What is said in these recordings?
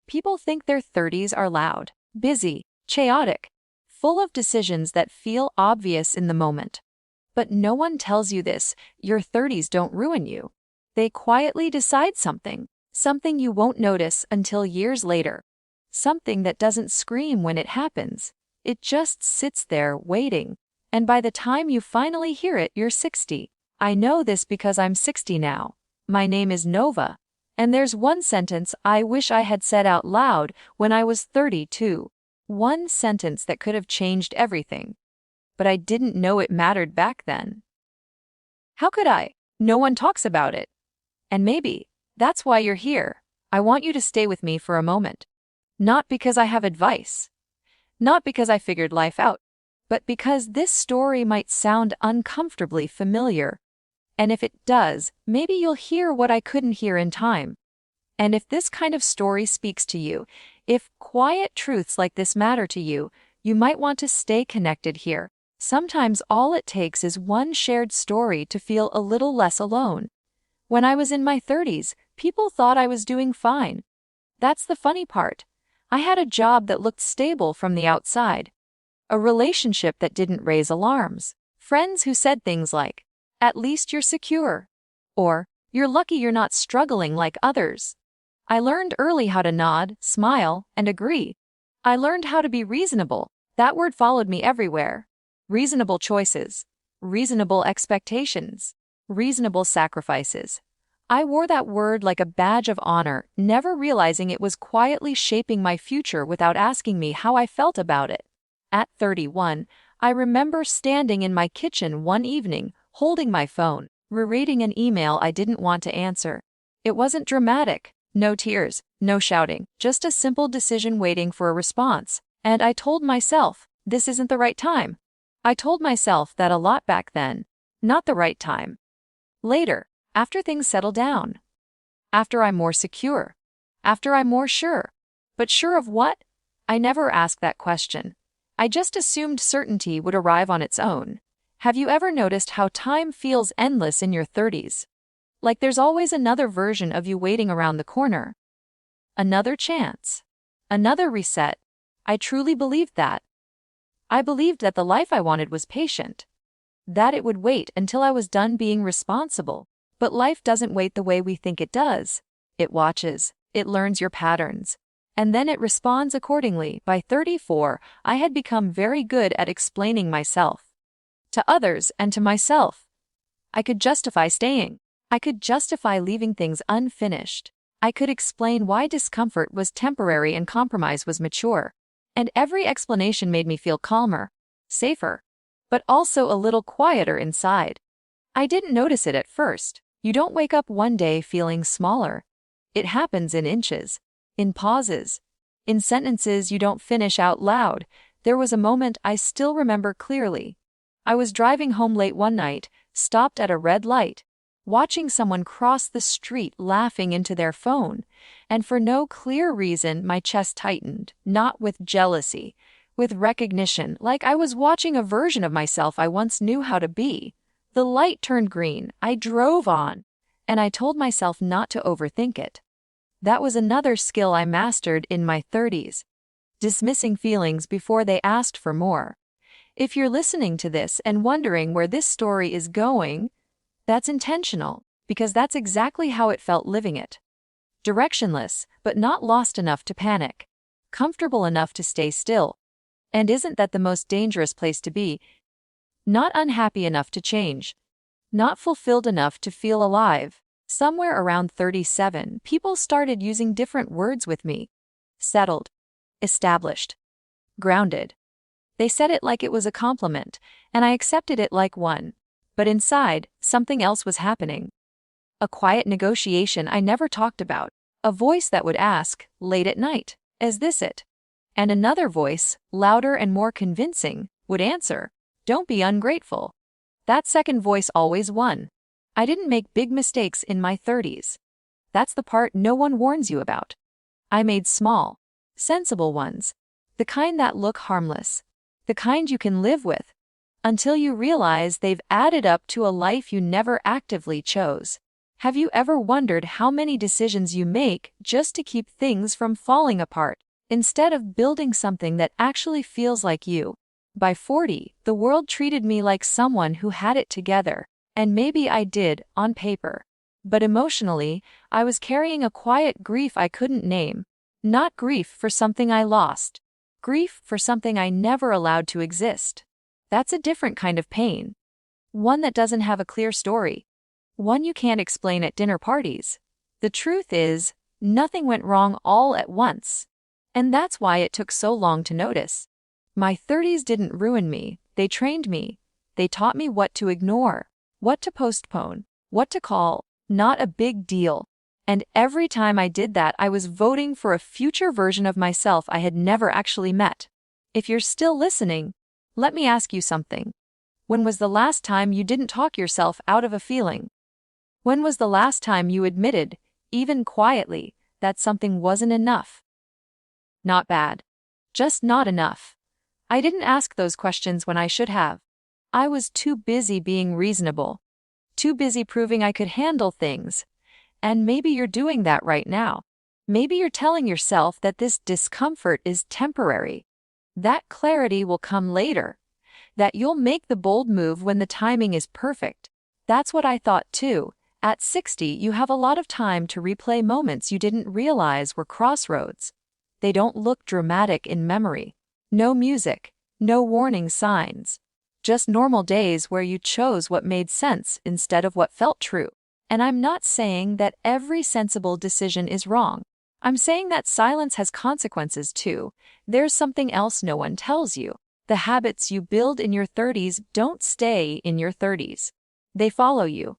People think their 30s are loud, busy, chaotic, full of decisions that feel obvious in the moment. But no one tells you this. Your 30s don't ruin you. They quietly decide something you won't notice until years later. Something that doesn't scream when it happens. It just sits there waiting. And by the time you finally hear it, you're 60. I know this because I'm 60 now. My name is Nova. And there's one sentence I wish I had said out loud when I was 32. One sentence that could have changed everything. But I didn't know it mattered back then. How could I? No one talks about it. And maybe that's why you're here. I want you to stay with me for a moment. Not because I have advice. Not because I figured life out. But because this story might sound uncomfortably familiar. And if it does, maybe you'll hear what I couldn't hear in time. And if this kind of story speaks to you, if quiet truths like this matter to you, you might want to stay connected here. Sometimes all it takes is one shared story to feel a little less alone. When I was in my 30s, people thought I was doing fine. That's the funny part. I had a job that looked stable from the outside. A relationship that didn't raise alarms. Friends who said things like, "At least you're secure." Or, "You're lucky you're not struggling like others." I learned early how to nod, smile, and agree. I learned how to be reasonable. That word followed me everywhere. Reasonable choices. Reasonable expectations. Reasonable sacrifices. I wore that word like a badge of honor, never realizing it was quietly shaping my future without asking me how I felt about it. At 31, I remember standing in my kitchen one evening, holding my phone, rereading an email I didn't want to answer. It wasn't dramatic, no tears, no shouting, just a simple decision waiting for a response. And I told myself, this isn't the right time. I told myself that a lot back then. Not the right time. Later, after things settle down. After I'm more secure. After I'm more sure. But sure of what? I never asked that question. I just assumed certainty would arrive on its own. Have you ever noticed how time feels endless in your 30s? Like there's always another version of you waiting around the corner. Another chance. Another reset. I truly believed that. I believed that the life I wanted was patient. That it would wait until I was done being responsible. But life doesn't wait the way we think it does. It watches. It learns your patterns. And then it responds accordingly. By 34, I had become very good at explaining myself. To others and to myself. I could justify staying. I could justify leaving things unfinished. I could explain why discomfort was temporary and compromise was mature. And every explanation made me feel calmer, safer, but also a little quieter inside. I didn't notice it at first. You don't wake up one day feeling smaller. It happens in inches. In pauses. In sentences you don't finish out loud. There was a moment I still remember clearly. I was driving home late one night, stopped at a red light, watching someone cross the street laughing into their phone, and for no clear reason my chest tightened, not with jealousy, with recognition, like I was watching a version of myself I once knew how to be. The light turned green, I drove on, and I told myself not to overthink it. That was another skill I mastered in my 30s. Dismissing feelings before they asked for more. If you're listening to this and wondering where this story is going, that's intentional, because that's exactly how it felt living it. Directionless, but not lost enough to panic. Comfortable enough to stay still. And isn't that the most dangerous place to be? Not unhappy enough to change. Not fulfilled enough to feel alive. Somewhere around 37, people started using different words with me. Settled. Established. Grounded. They said it like it was a compliment, and I accepted it like one. But inside, something else was happening. A quiet negotiation I never talked about. A voice that would ask, late at night, is this it? And another voice, louder and more convincing, would answer, don't be ungrateful. That second voice always won. I didn't make big mistakes in my 30s. That's the part no one warns you about. I made small, sensible ones. The kind that look harmless. The kind you can live with. Until you realize they've added up to a life you never actively chose. Have you ever wondered how many decisions you make just to keep things from falling apart, instead of building something that actually feels like you? By 40, the world treated me like someone who had it together, and maybe I did, on paper. But emotionally, I was carrying a quiet grief I couldn't name. Not grief for something I lost. Grief for something I never allowed to exist. That's a different kind of pain. One that doesn't have a clear story. One you can't explain at dinner parties. The truth is, nothing went wrong all at once. And that's why it took so long to notice. My 30s didn't ruin me, they trained me. They taught me what to ignore, what to postpone, what to call not a big deal. And every time I did that, I was voting for a future version of myself I had never actually met. If you're still listening, let me ask you something. When was the last time you didn't talk yourself out of a feeling? When was the last time you admitted, even quietly, that something wasn't enough? Not bad. Just not enough. I didn't ask those questions when I should have. I was too busy being reasonable. Too busy proving I could handle things. And maybe you're doing that right now. Maybe you're telling yourself that this discomfort is temporary. That clarity will come later. That you'll make the bold move when the timing is perfect. That's what I thought too. At 60, you have a lot of time to replay moments you didn't realize were crossroads. They don't look dramatic in memory. No music, no warning signs. Just normal days where you chose what made sense instead of what felt true. And I'm not saying that every sensible decision is wrong. I'm saying that silence has consequences too. There's something else no one tells you. The habits you build in your 30s don't stay in your 30s. They follow you.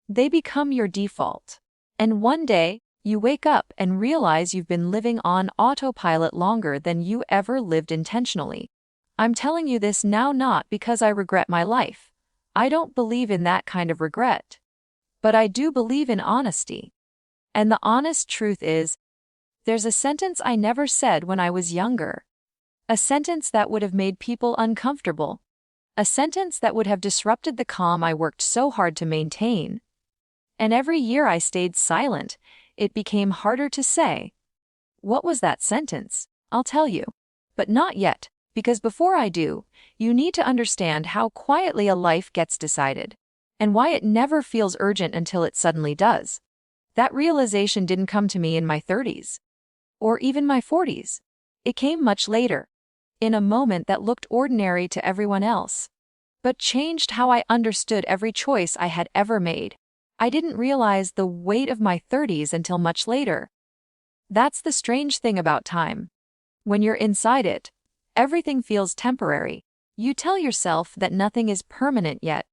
They become your default. And one day, you wake up and realize you've been living on autopilot longer than you ever lived intentionally. I'm telling you this now not because I regret my life. I don't believe in that kind of regret. But I do believe in honesty. And the honest truth is, there's a sentence I never said when I was younger. A sentence that would have made people uncomfortable. A sentence that would have disrupted the calm I worked so hard to maintain. And every year I stayed silent, it became harder to say. What was that sentence? I'll tell you. But not yet, because before I do, you need to understand how quietly a life gets decided, and why it never feels urgent until it suddenly does. That realization didn't come to me in my 30s. Or even my 40s. It came much later, in a moment that looked ordinary to everyone else, but changed how I understood every choice I had ever made. I didn't realize the weight of my 30s until much later. That's the strange thing about time. When you're inside it, everything feels temporary. You tell yourself that nothing is permanent yet,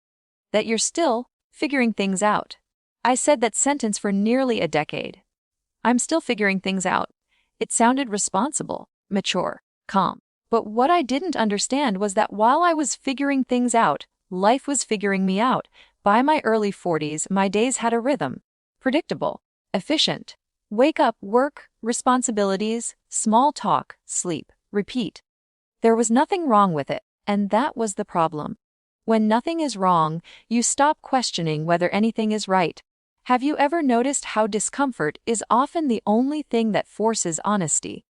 that you're still figuring things out. I said that sentence for nearly a decade. I'm still figuring things out. It sounded responsible, mature, calm. But what I didn't understand was that while I was figuring things out, life was figuring me out. By my early 40s, my days had a rhythm. Predictable, efficient. Wake up, work, responsibilities, small talk, sleep, repeat. There was nothing wrong with it, and that was the problem. When nothing is wrong, you stop questioning whether anything is right. Have you ever noticed how discomfort is often the only thing that forces honesty?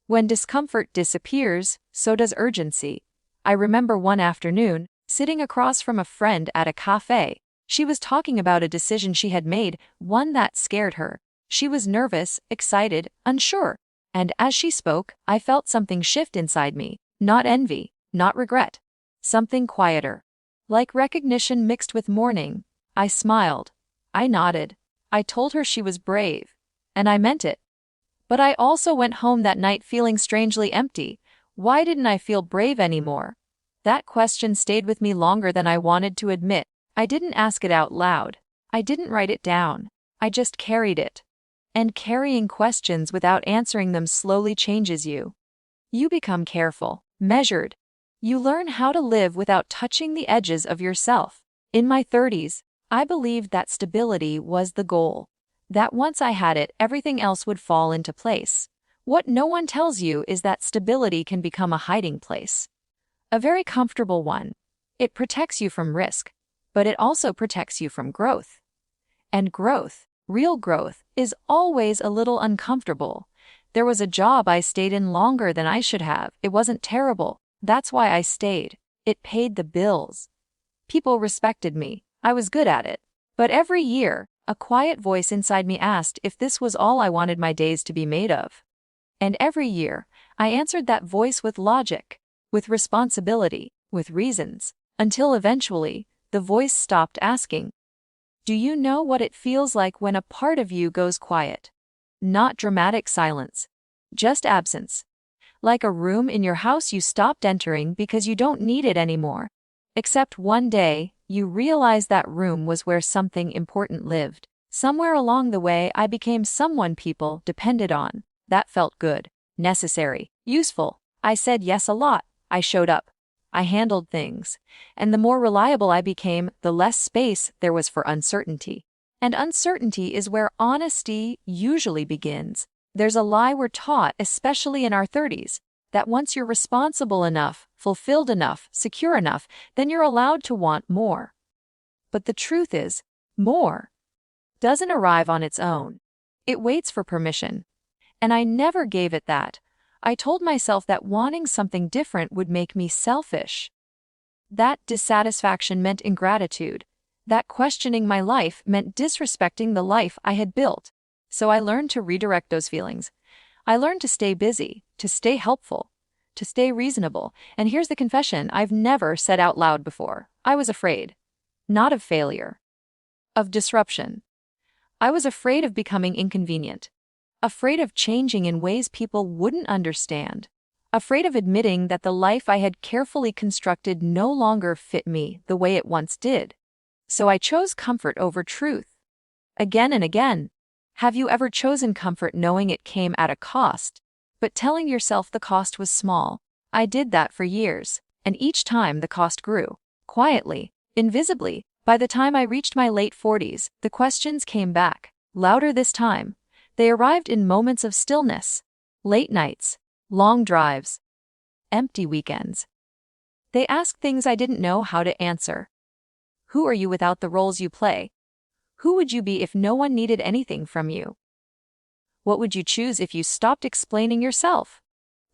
When discomfort disappears, so does urgency. I remember one afternoon, sitting across from a friend at a cafe. She was talking about a decision she had made, one that scared her. She was nervous, excited, unsure. And as she spoke, I felt something shift inside me. Not envy, not regret. Something quieter. Like recognition mixed with mourning. I smiled. I nodded. I told her she was brave. And I meant it. But I also went home that night feeling strangely empty. Why didn't I feel brave anymore? That question stayed with me longer than I wanted to admit. I didn't ask it out loud. I didn't write it down. I just carried it. And carrying questions without answering them slowly changes you. You become careful, measured. You learn how to live without touching the edges of yourself. In my 30s, I believed that stability was the goal. That once I had it, everything else would fall into place. What no one tells you is that stability can become a hiding place. A very comfortable one. It protects you from risk, but it also protects you from growth. And growth, real growth, is always a little uncomfortable. There was a job I stayed in longer than I should have. It wasn't terrible. That's why I stayed. It paid the bills. People respected me. I was good at it. But every year, a quiet voice inside me asked if this was all I wanted my days to be made of. And every year, I answered that voice with logic, with responsibility, with reasons, until eventually, the voice stopped asking. Do you know what it feels like when a part of you goes quiet? Not dramatic silence, just absence. Like a room in your house you stopped entering because you don't need it anymore. Except one day, you realize that room was where something important lived. Somewhere along the way, I became someone people depended on. That felt good, necessary, useful. I said yes a lot. I showed up. I handled things. And the more reliable I became, the less space there was for uncertainty. And uncertainty is where honesty usually begins. There's a lie we're taught, especially in our 30s, that once you're responsible enough, fulfilled enough, secure enough, then you're allowed to want more. But the truth is, more doesn't arrive on its own. It waits for permission. And I never gave it that. I told myself that wanting something different would make me selfish. That dissatisfaction meant ingratitude. That questioning my life meant disrespecting the life I had built. So I learned to redirect those feelings. I learned to stay busy, to stay helpful, to stay reasonable. And here's the confession I've never said out loud before. I was afraid. Not of failure. Of disruption. I was afraid of becoming inconvenient. Afraid of changing in ways people wouldn't understand. Afraid of admitting that the life I had carefully constructed no longer fit me the way it once did. So I chose comfort over truth. Again and again. Have you ever chosen comfort knowing it came at a cost, but telling yourself the cost was small? I did that for years, and each time the cost grew. Quietly, invisibly. By the time I reached my late 40s, the questions came back, louder this time. They arrived in moments of stillness, late nights, long drives, empty weekends. They asked things I didn't know how to answer. Who are you without the roles you play? Who would you be if no one needed anything from you? What would you choose if you stopped explaining yourself?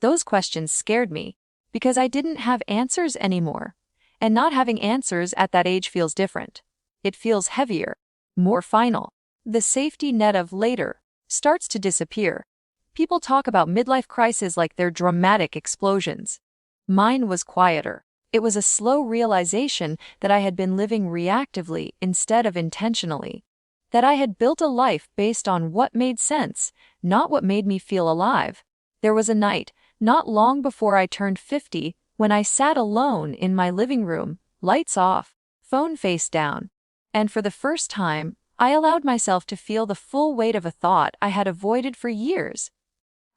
Those questions scared me, because I didn't have answers anymore. And not having answers at that age feels different. It feels heavier, more final. The safety net of later starts to disappear. People talk about midlife crises like they're dramatic explosions. Mine was quieter. It was a slow realization that I had been living reactively instead of intentionally. That I had built a life based on what made sense, not what made me feel alive. There was a night, not long before I turned 50, when I sat alone in my living room, lights off, phone face down. And for the first time, I allowed myself to feel the full weight of a thought I had avoided for years.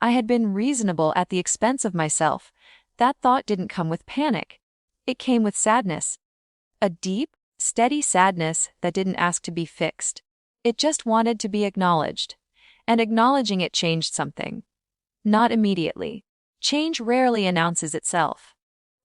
I had been reasonable at the expense of myself. That thought didn't come with panic. It came with sadness. A deep, steady sadness that didn't ask to be fixed. It just wanted to be acknowledged. And acknowledging it changed something. Not immediately. Change rarely announces itself.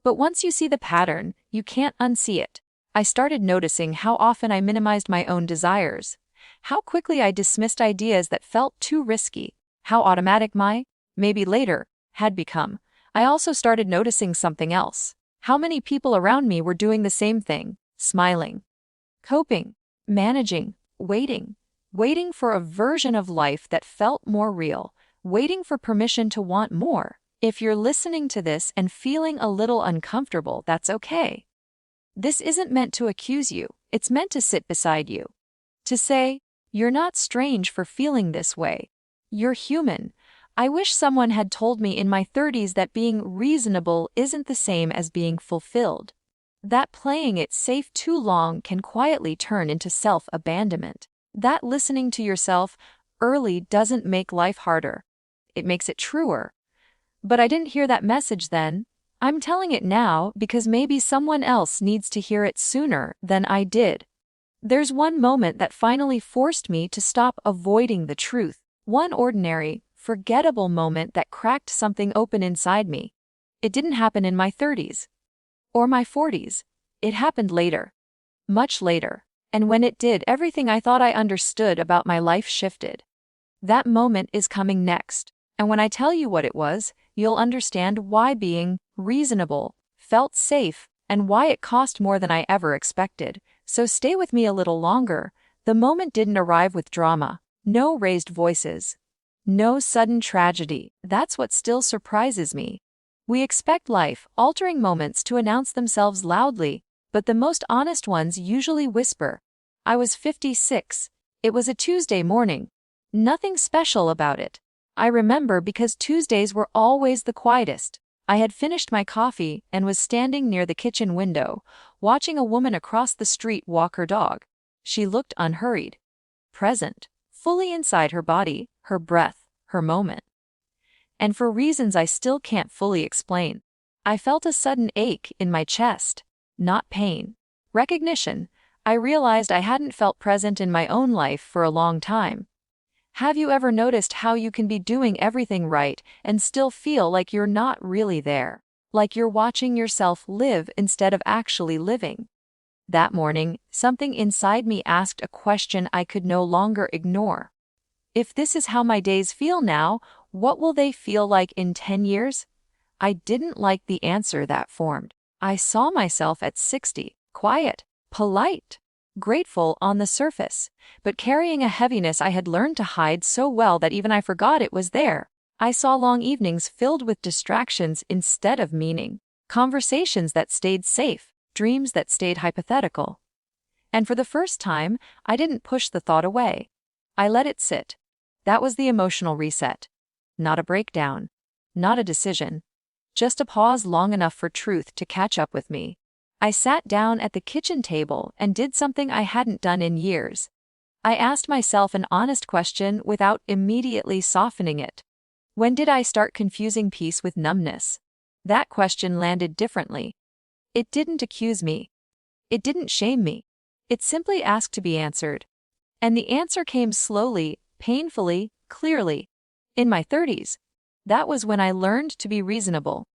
But once you see the pattern, you can't unsee it. I started noticing how often I minimized my own desires. How quickly I dismissed ideas that felt too risky. How automatic my, maybe later, had become. I also started noticing something else. How many people around me were doing the same thing, smiling, coping, managing, waiting for a version of life that felt more real, waiting for permission to want more. If you're listening to this and feeling a little uncomfortable, that's okay. This isn't meant to accuse you, it's meant to sit beside you. To say, you're not strange for feeling this way. You're human. I wish someone had told me in my 30s that being reasonable isn't the same as being fulfilled. That playing it safe too long can quietly turn into self-abandonment. That listening to yourself early doesn't make life harder. It makes it truer. But I didn't hear that message then. I'm telling it now because maybe someone else needs to hear it sooner than I did. There's one moment that finally forced me to stop avoiding the truth. One ordinary, forgettable moment that cracked something open inside me. It didn't happen in my 30s. Or my 40s. It happened later. Much later. And when it did, everything I thought I understood about my life shifted. That moment is coming next, and when I tell you what it was, you'll understand why being reasonable felt safe and why it cost more than I ever expected. So stay with me a little longer. The moment didn't arrive with drama, no raised voices, no sudden tragedy. That's what still surprises me. We expect life-altering moments to announce themselves loudly, but the most honest ones usually whisper. I was 56. It was a Tuesday morning. Nothing special about it. I remember because Tuesdays were always the quietest. I had finished my coffee and was standing near the kitchen window, watching a woman across the street walk her dog. She looked unhurried, present, fully inside her body, her breath, her moment. And for reasons I still can't fully explain, I felt a sudden ache in my chest. Not pain. Recognition. I realized I hadn't felt present in my own life for a long time. Have you ever noticed how you can be doing everything right and still feel like you're not really there? Like you're watching yourself live instead of actually living? That morning, something inside me asked a question I could no longer ignore. If this is how my days feel now, what will they feel like in 10 years? I didn't like the answer that formed. I saw myself at 60, quiet, polite, grateful on the surface, but carrying a heaviness I had learned to hide so well that even I forgot it was there. I saw long evenings filled with distractions instead of meaning, conversations that stayed safe, dreams that stayed hypothetical. And for the first time, I didn't push the thought away. I let it sit. That was the emotional reset. Not a breakdown. Not a decision. Just a pause long enough for truth to catch up with me. I sat down at the kitchen table and did something I hadn't done in years. I asked myself an honest question without immediately softening it. When did I start confusing peace with numbness? That question landed differently. It didn't accuse me. It didn't shame me. It simply asked to be answered. And the answer came slowly, painfully, clearly. In my 30s. That was when I learned to be reasonable.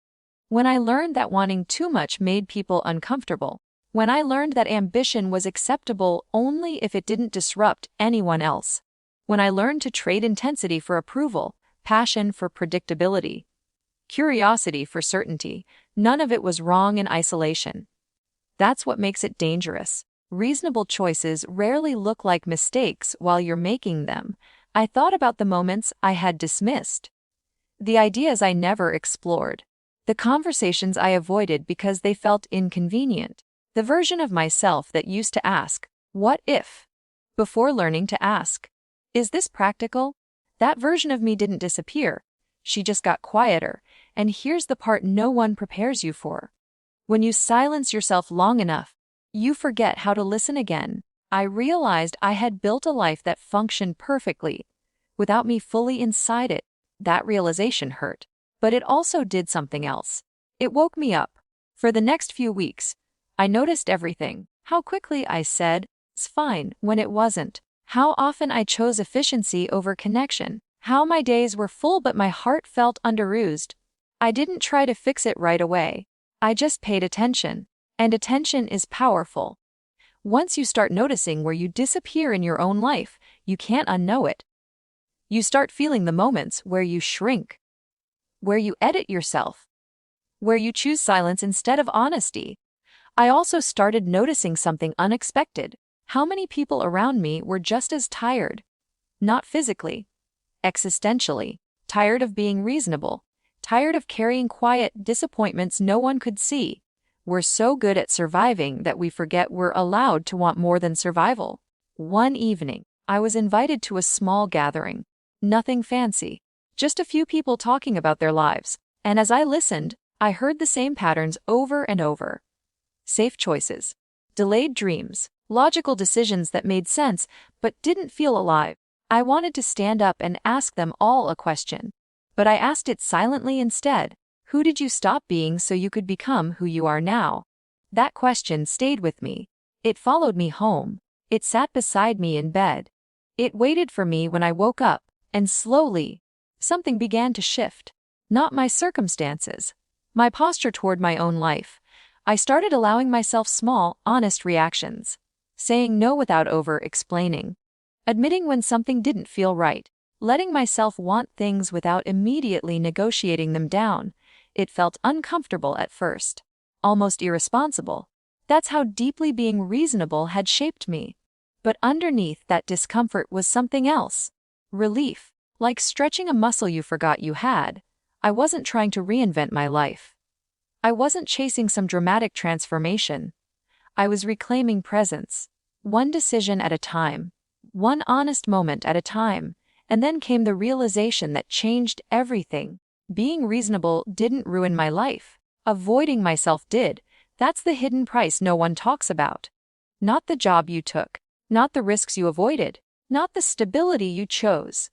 When I learned that wanting too much made people uncomfortable. When I learned that ambition was acceptable only if it didn't disrupt anyone else. When I learned to trade intensity for approval, passion for predictability, curiosity for certainty. None of it was wrong in isolation. That's what makes it dangerous. Reasonable choices rarely look like mistakes while you're making them. I thought about the moments I had dismissed, the ideas I never explored, the conversations I avoided because they felt inconvenient, the version of myself that used to ask, "What if?" before learning to ask, "Is this practical?" That version of me didn't disappear. She just got quieter, and here's the part no one prepares you for. When you silence yourself long enough, you forget how to listen again. I realized I had built a life that functioned perfectly, without me fully inside it. That realization hurt, but it also did something else. It woke me up. For the next few weeks, I noticed everything. How quickly I said, "It's fine," when it wasn't. How often I chose efficiency over connection. How my days were full but my heart felt underused. I didn't try to fix it right away. I just paid attention. And attention is powerful. Once you start noticing where you disappear in your own life, you can't unknow it. You start feeling the moments where you shrink, where you edit yourself, where you choose silence instead of honesty. I also started noticing something unexpected. How many people around me were just as tired. Not physically, existentially, tired of being reasonable, tired of carrying quiet disappointments no one could see. We're so good at surviving that we forget we're allowed to want more than survival. One evening, I was invited to a small gathering. Nothing fancy. Just a few people talking about their lives. And as I listened, I heard the same patterns over and over. Safe choices. Delayed dreams. Logical decisions that made sense, but didn't feel alive. I wanted to stand up and ask them all a question. But I asked it silently instead. Who did you stop being so you could become who you are now? That question stayed with me. It followed me home. It sat beside me in bed. It waited for me when I woke up, and slowly, something began to shift. Not my circumstances. My posture toward my own life. I started allowing myself small, honest reactions. saying no without over-explaining, admitting when something didn't feel right, letting myself want things without immediately negotiating them down. It felt uncomfortable at first, almost irresponsible. That's how deeply being reasonable had shaped me. But underneath that discomfort was something else. Relief, like stretching a muscle you forgot you had. I wasn't trying to reinvent my life. I wasn't chasing some dramatic transformation. I was reclaiming presence, one decision at a time, one honest moment at a time, and then came the realization that changed everything. Being reasonable didn't ruin my life. Avoiding myself did. That's the hidden price no one talks about. Not the job you took, not the risks you avoided, not the stability you chose.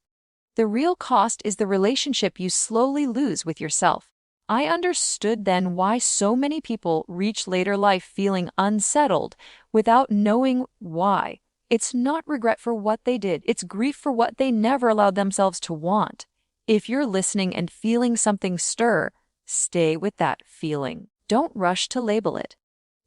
The real cost is the relationship you slowly lose with yourself. I understood then why so many people reach later life feeling unsettled without knowing why. It's not regret for what they did, it's grief for what they never allowed themselves to want. If you're listening and feeling something stir, stay with that feeling. Don't rush to label it.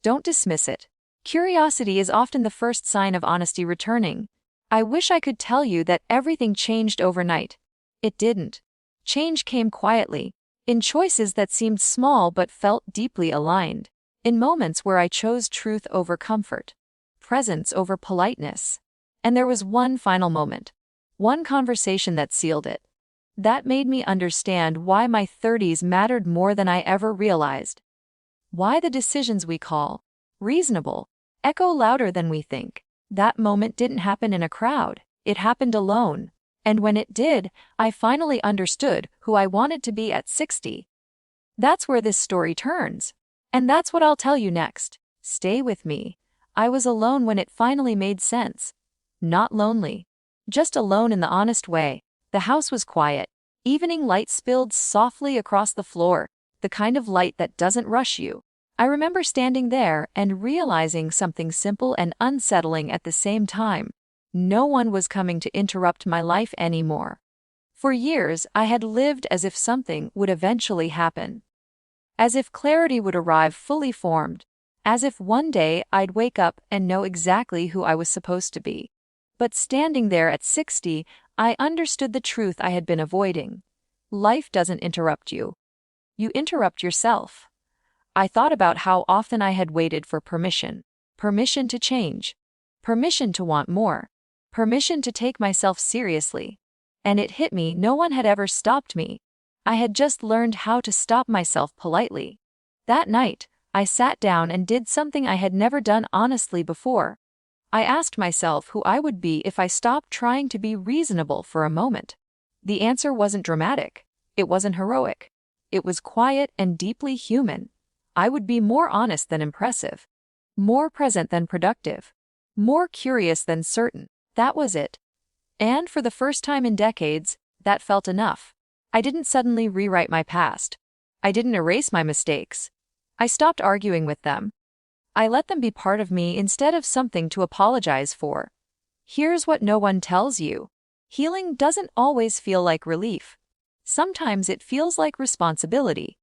Don't dismiss it. Curiosity is often the first sign of honesty returning. I wish I could tell you that everything changed overnight. It didn't. Change came quietly, in choices that seemed small but felt deeply aligned, in moments where I chose truth over comfort, presence over politeness. And there was one final moment, one conversation that sealed it. That made me understand why my 30s mattered more than I ever realized. Why the decisions we call reasonable echo louder than we think. That moment didn't happen in a crowd, it happened alone. And when it did, I finally understood who I wanted to be at 60. That's where this story turns. And that's what I'll tell you next. Stay with me. I was alone when it finally made sense. Not lonely. Just alone in the honest way. The house was quiet. Evening light spilled softly across the floor, the kind of light that doesn't rush you. I remember standing there and realizing something simple and unsettling at the same time. No one was coming to interrupt my life anymore. For years, I had lived as if something would eventually happen. As if clarity would arrive fully formed. As if one day I'd wake up and know exactly who I was supposed to be. But standing there at 60, I understood the truth I had been avoiding. Life doesn't interrupt you. You interrupt yourself. I thought about how often I had waited for permission. Permission to change. Permission to want more. Permission to take myself seriously. And it hit me, no one had ever stopped me. I had just learned how to stop myself politely. That night, I sat down and did something I had never done honestly before. I asked myself who I would be if I stopped trying to be reasonable for a moment. The answer wasn't dramatic. It wasn't heroic. It was quiet and deeply human. I would be more honest than impressive. More present than productive. More curious than certain. That was it. And for the first time in decades, that felt enough. I didn't suddenly rewrite my past. I didn't erase my mistakes. I stopped arguing with them. I let them be part of me instead of something to apologize for. Here's what no one tells you. Healing doesn't always feel like relief. Sometimes it feels like responsibility.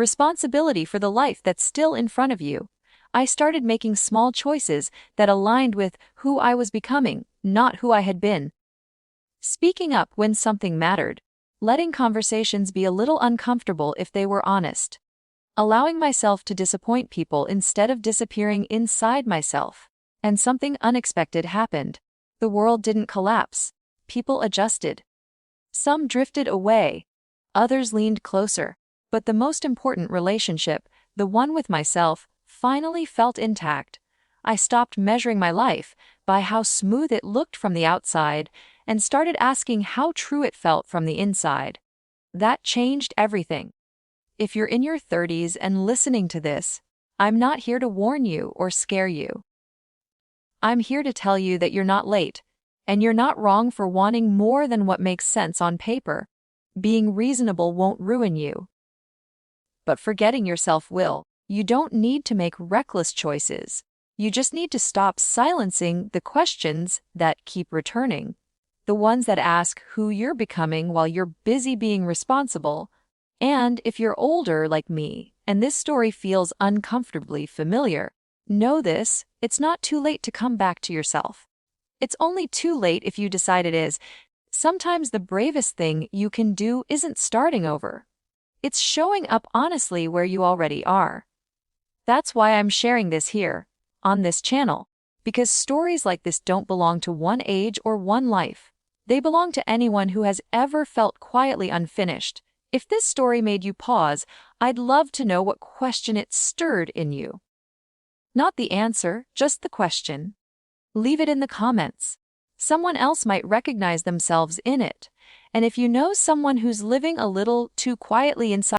Responsibility for the life that's still in front of you. I started making small choices that aligned with who I was becoming, not who I had been. Speaking up when something mattered. Letting conversations be a little uncomfortable if they were honest. Allowing myself to disappoint people instead of disappearing inside myself. And something unexpected happened. The world didn't collapse. People adjusted. Some drifted away. Others leaned closer. But the most important relationship, the one with myself, finally felt intact. I stopped measuring my life by how smooth it looked from the outside and started asking how true it felt from the inside. That changed everything. If you're in your 30s and listening to this, I'm not here to warn you or scare you. I'm here to tell you that you're not late, and you're not wrong for wanting more than what makes sense on paper. Being reasonable won't ruin you. But forgetting yourself will. You don't need to make reckless choices. You just need to stop silencing the questions that keep returning. The ones that ask who you're becoming while you're busy being responsible. And if you're older like me, and this story feels uncomfortably familiar, Know this, it's not too late to come back to yourself. It's only too late if you decide it is. Sometimes the bravest thing you can do isn't starting over. It's showing up honestly where you already are. That's why I'm sharing this here, on this channel, because stories like this don't belong to one age or one life. They belong to anyone who has ever felt quietly unfinished. If this story made you pause, I'd love to know what question it stirred in you. Not the answer, just the question. Leave it in the comments. Someone else might recognize themselves in it. And if you know someone who's living a little too quietly inside,